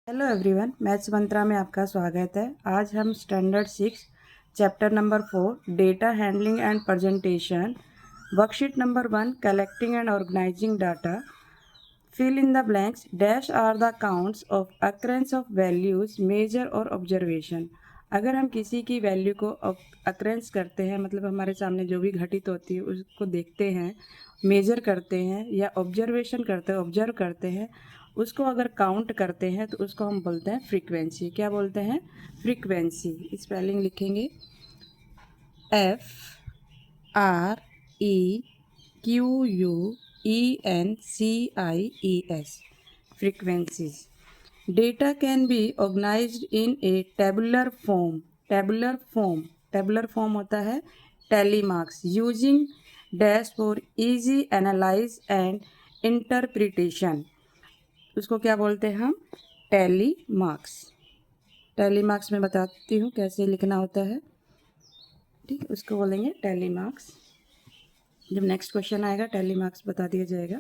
Hello everyone, maths मंत्रा में आपका स्वागत है। आज हम standard 6 chapter number 4 data handling and presentation worksheet number 1 collecting and organising data fill in the blanks dash are the counts of occurrences of values measure और observation. अगर हम किसी की वैल्यू को अक्रेंस करते हैं, मतलब हमारे सामने जो भी घटित होती है उसको देखते हैं, मेजर करते हैं या ऑब्जर्वेशन करते हैं, ऑब्जर्व करते हैं, उसको अगर काउंट करते हैं तो उसको हम बोलते हैं फ्रीक्वेंसी। क्या बोलते हैं? फ्रीक्वेंसी। स्पेलिंग लिखेंगे FREQUENCIES, frequencies. Data can be organized in a tabular form. tabular form होता है telemarks using dash for easy analyze and interpretation. उसको क्या बोलते हैं हम? टेलीमार्क्स में बताती हूँ कैसे लिखना होता है। ठीक है, उसको बोलेंगे टेलीमार्क्स। जब नेक्स्ट क्वेश्चन आएगा टेलीमार्क्स बता दिया जाएगा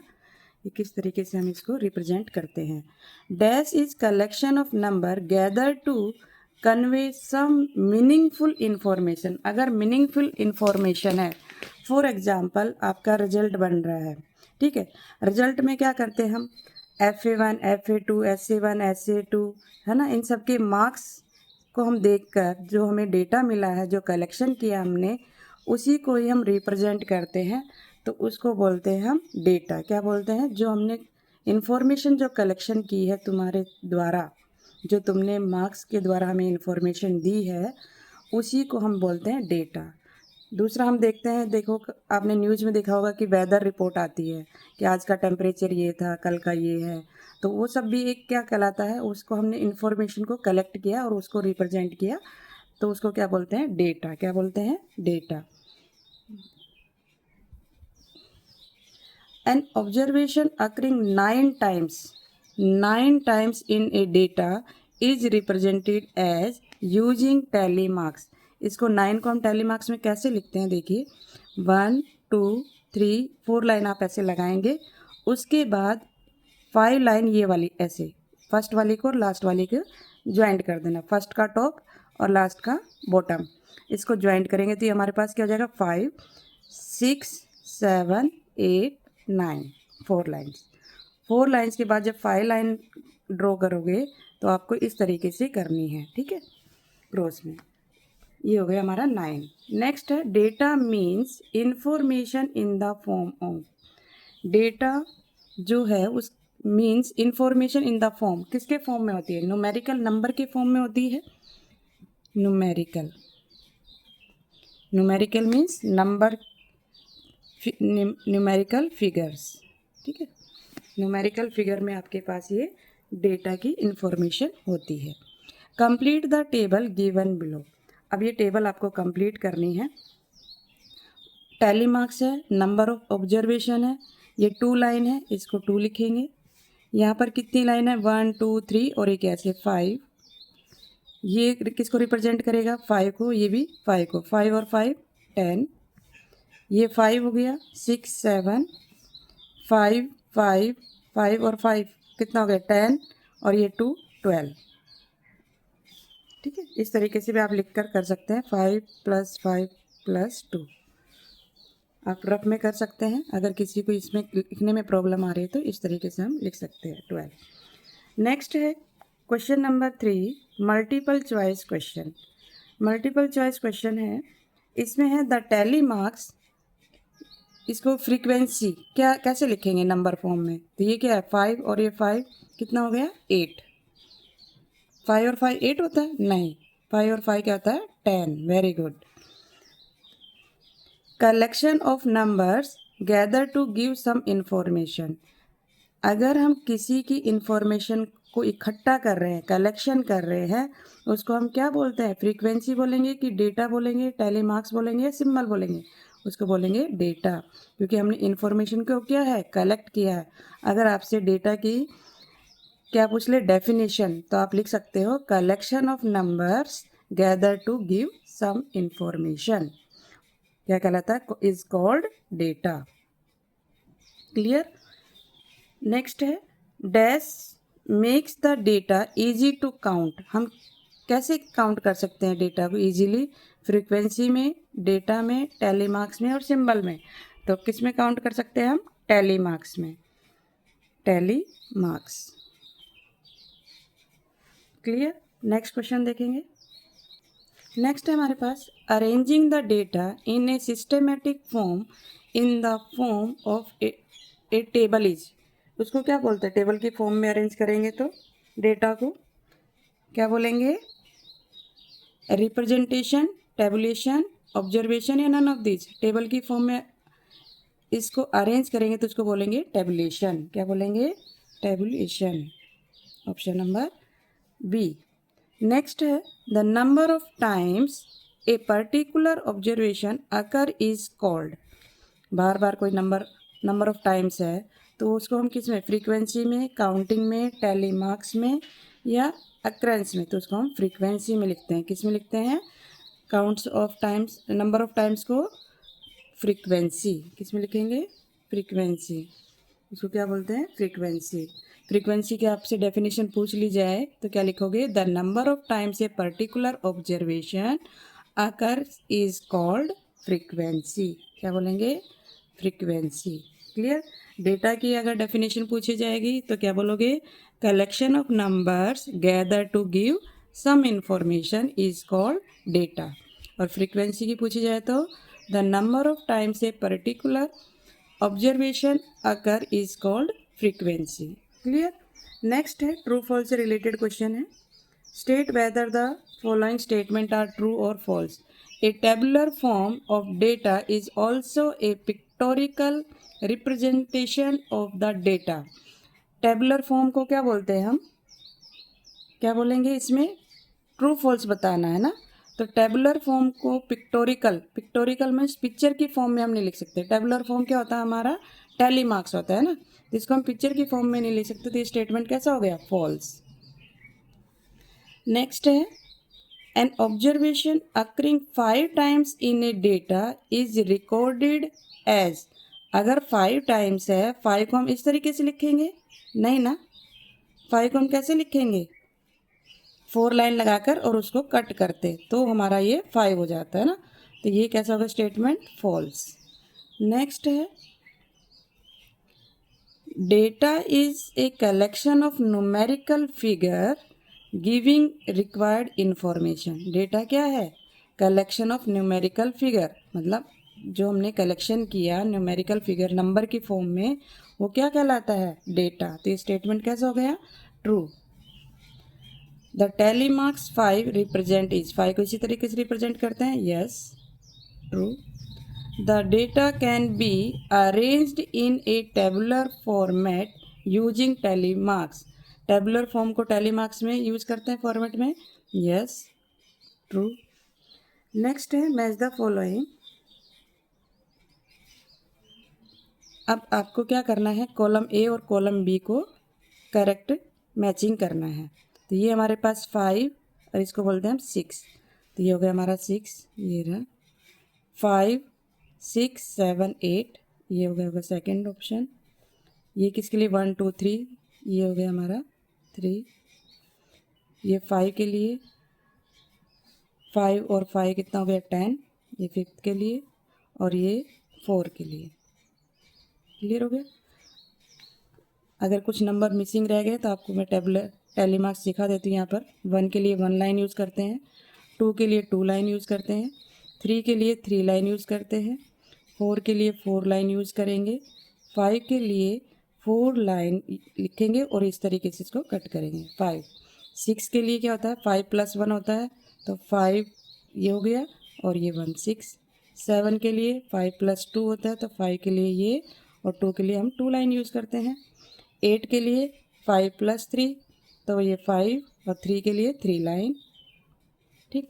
कि किस तरीके से हम इसको रिप्रेजेंट करते हैं। Dash is collection of number gather to convey some meaningful information. अगर मीनिंगफुल इंफॉर्मेशन है, फॉर एग्जांपल आपका रिजल्ट बन रहा है, ठीक है, रिजल्ट में क्या करते हैं हम? FA1 FA2 SA1 SA2, है ना, इन सब के मार्क्स को हम देखकर जो हमें डेटा मिला है, जो कलेक्शन किया हमने, उसी को ही हम रिप्रेजेंट करते हैं, तो उसको बोलते हैं हम डेटा। क्या बोलते हैं? जो हमने इंफॉर्मेशन जो कलेक्शन की है तुम्हारे द्वारा, जो तुमने मार्क्स के द्वारा हमें इंफॉर्मेशन दी है, उसी को हम बोलते हैं डेटा। दूसरा हम देखते हैं, देखो आपने न्यूज़ में देखा होगा कि वेदर रिपोर्ट आती है कि आज का टेम्परेचर ये था, कल का ये है, तो वो सब भी एक क्या कहलाता है? उसको हमने इंफॉर्मेशन को कलेक्ट किया और उसको रिप्रेजेंट किया, तो उसको क्या बोलते हैं? डेटा। क्या बोलते हैं? Data. An observation occurring 9 times in a data is represented as using tally marks. इसको 9 को हम tally marks में कैसे लिखते हैं? देखिए 1 2 3 4 लाइन आप ऐसे लगाएंगे, उसके बाद 5 लाइन ये वाली ऐसे, फर्स्ट वाली को और लास्ट वाली को ज्वाइंट कर देना, फर्स्ट का टॉप और लास्ट का बॉटम, इसको ज्वाइंट करेंगे तो ये हमारे पास क्या हो जाएगा? 5 6 7 8 9, 4 लाइन्स के बाद जब 5 लाइन ड्रॉ करोगे तो आपको इस तरीके से करनी है, ठीक है, क्रॉस में। ये हो गया हमारा 9। नेक्स्ट है data means information in the form of. Data जो है उस means information in the form, किसके फॉर्म में होती है? न्यूमेरिकल नंबर के फॉर्म में होती है। Numerical means number, numerical figures, ठीक है, न्यूमेरिकल फिगर में आपके पास ये डेटा की इंफॉर्मेशन होती है। Complete the table given below. अब ये टेबल आपको कंप्लीट करनी है। टैली मार्क्स है, नंबर ऑफ ऑब्जर्वेशन है, ये 2 लाइन है, इसको 2 लिखेंगे। यहाँ पर कितनी लाइन है? 1 2 3 और एक ऐसे 5। ये किसको रिप्रेजेंट करेगा? 5 को, ये भी 5 को, 5 और 5 10, ये 5 हो गया, 6 7 5 5 5 और 5 कितना हो गया? 10 और ये 2 12, ठीक है। इस तरीके से भी आप लिख कर सकते हैं, 5 + 5 + 2। आप रफ में कर सकते हैं, अगर किसी को इसमें लिखने में प्रॉब्लम आ रही है तो इस तरीके से हम लिख सकते हैं 12। नेक्स्ट है question number 3, multiple choice question. Multiple choice question है, इसमें है द टैली मार्क्स, इसको फ्रीक्वेंसी क्या कैसे लिखेंगे नंबर फॉर्म में? तो ये क्या है? 5 और ये 5 कितना हो गया? 8। 5 और 5 8 होता है? नहीं, 5 और 5 क्या होता है? 10। Very good. Collection of numbers gather to give some information. अगर हम किसी की इंफॉर्मेशन को इकट्ठा कर रहे हैं, कलेक्शन कर रहे हैं, उसको हम क्या बोलते हैं? फ्रीक्वेंसी बोलेंगे कि डेटा बोलेंगे, टैली मार्क्स बोलेंगे या सिंबल बोलेंगे? उसको बोलेंगे डेटा, क्योंकि हमने इंफॉर्मेशन को क्या है? कलेक्ट किया है। अगर आपसे डेटा की क्या पूछ ले? डेफिनेशन, तो आप लिख सकते हो collection of numbers gather to give some information. क्या कहलाता है? Is called data. Clear? Next है dash makes the data easy to count. हम कैसे काउंट कर सकते हैं डेटा को इजीली? फ्रीक्वेंसी में, डेटा में, टैली मार्क्स में और सिंबल में। तो किस में काउंट कर सकते हैं हम? टैली मार्क्स में, tally marks. Clear? Next question देखेंगे। नेक्स्ट है हमारे पास arranging the data in a systematic form in the form of a table is. उसको क्या बोलते हैं? टेबल की फॉर्म में अरेंज करेंगे तो डेटा को क्या बोलेंगे? रिप्रेजेंटेशन, टेबुलेशन, ऑब्जर्वेशन या नन ऑफ दिस। टेबल की फॉर्म में इसको अरेंज करेंगे तो उसको बोलेंगे टेबुलेशन। क्या बोलेंगे? Tabulation. Option number B. Next है the number of times a particular observation occur is called. बार बार कोई नंबर ऑफ टाइम्स है तो उसको हम किस में? फ्रीक्वेंसी में, काउंटिंग में, टैली मार्क्स में या अक्रेंस में। तो उसको हम फ्रीक्वेंसी में लिखते हैं। किस में लिखते हैं? Counts of times, number of times को फ्रीक्वेंसी। किस में लिखेंगे? फ्रीक्वेंसी। उसको क्या बोलते हैं? फ्रीक्वेंसी। फ्रीक्वेंसी की आपसे डेफिनेशन पूछ ली जाए तो क्या लिखोगे? The number of times a particular observation occurs is called frequency. क्या बोलेंगे? फ्रीक्वेंसी। क्लियर? डेटा की अगर डेफिनेशन पूछी जाएगी तो क्या बोलोगे? Collection of numbers gather to give some information is called data. और फ्रीक्वेंसी की पूछी जाए तो the number of times a particular observation occur is called frequency. Clear? Next है ट्रू फॉल्स से रिलेटेड क्वेश्चन है। State whether the following statement are true और false. A tabular form of data is also a pictorial representation of the data. Tabular form को क्या बोलते हैं हम? क्या बोलेंगे इसमें? ट्रू फॉल्स बताना है ना। तो टेबुलर फॉर्म को पिक्टोरिकल में पिक्चर की फॉर्म में हम नहीं लिख सकते। टेबुलर फॉर्म क्या होता है हमारा? टैली मार्क्स होता है ना। जिसको हम पिक्चर की फॉर्म में नहीं लिख सकते तो ये स्टेटमेंट कैसा हो गया? फॉल्स। नेक्स्ट है an observation occurring 5 times in a data is recorded as. अगर 5 टाइम्स है, 5 को हम इस तरीके से लिखेंगे? नहीं ना। 5 को हम कैसे लिखेंगे? 4 लाइन लगाकर और उसको कट करते तो हमारा ये 5 हो जाता है ना। तो ये कैसा होगा स्टेटमेंट? फॉल्स। नेक्स्ट है data is a collection of numerical figure giving required information. Data क्या है? Collection of numerical figure. मतलब जो हमने कलेक्शन किया न्यूमेरिकल फिगर नंबर की फॉर्म में, वो क्या कहलाता है? डेटा। तो ये स्टेटमेंट कैसा हो गया? True. The tally marks 5 represent is. 5 को इसी तरीके से रिप्रेजेंट करते हैं। Yes, true. The data can be arranged in A tabular format using tally marks. Tabular form को टैली मार्क्स में यूज करते हैं फॉर्मेट में। Yes, true. नेक्स्ट है मैच द फॉलोइंग। अब आपको क्या करना है? कॉलम ए और कॉलम बी को करेक्ट मैचिंग करना है। तो ये हमारे पास 5 और इसको बोलते हैं हम 6। तो ये हो गया हमारा 6। ये रहा 5 6 7 8। ये हो गया सेकेंड ऑप्शन। ये किसके लिए? 1 2 3। ये हो गया हमारा 3। ये 5 के लिए, 5 और 5 कितना हो गया? 10। ये 5th के लिए और ये 4 के लिए। क्लियर हो गया? अगर कुछ नंबर मिसिंग रह गए तो आपको मैं टैली मार्क्स सिखा देती हूँ। यहाँ पर 1 के लिए 1 लाइन यूज़ करते हैं, 2 के लिए 2 लाइन यूज़ करते हैं, 3 के लिए 3 लाइन यूज़ करते हैं, 4 के लिए 4 लाइन यूज़ करेंगे, 5 के लिए 4 लाइन लिखेंगे और इस तरीके से इसको कट करेंगे। 5 6 के लिए क्या होता है? 5 + 1 होता है तो 5 ये हो गया और ये 1 6। 7 के लिए 5 + 2 होता है तो 5 के लिए ये और 2 के लिए हम 2 लाइन यूज़ करते हैं। 8 के लिए 5 + 3 तो ये 5 और 3 के लिए 3 लाइन। ठीक।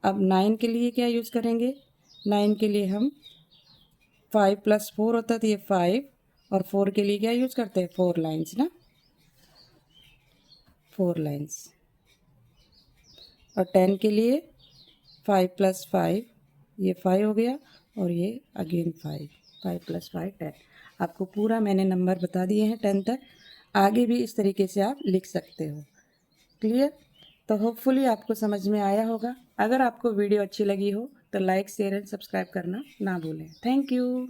अब 9 के लिए क्या यूज़ करेंगे? 9 के लिए हम 5 + 4 होता है तो ये 5 और 4 के लिए क्या यूज़ करते हैं? 4 लाइन्स ना, 4 लाइन्स। और 10 के लिए 5 + 5, ये 5 हो गया और ये अगेन 5 + 5 10। आपको पूरा मैंने नंबर बता दिए हैं 10 तक। आगे भी इस तरीके से आप लिख सकते हो। क्लियर? तो होपफुली आपको समझ में आया होगा। अगर आपको वीडियो अच्छी लगी हो तो लाइक, शेयर एंड सब्सक्राइब करना ना भूलें। Thank you.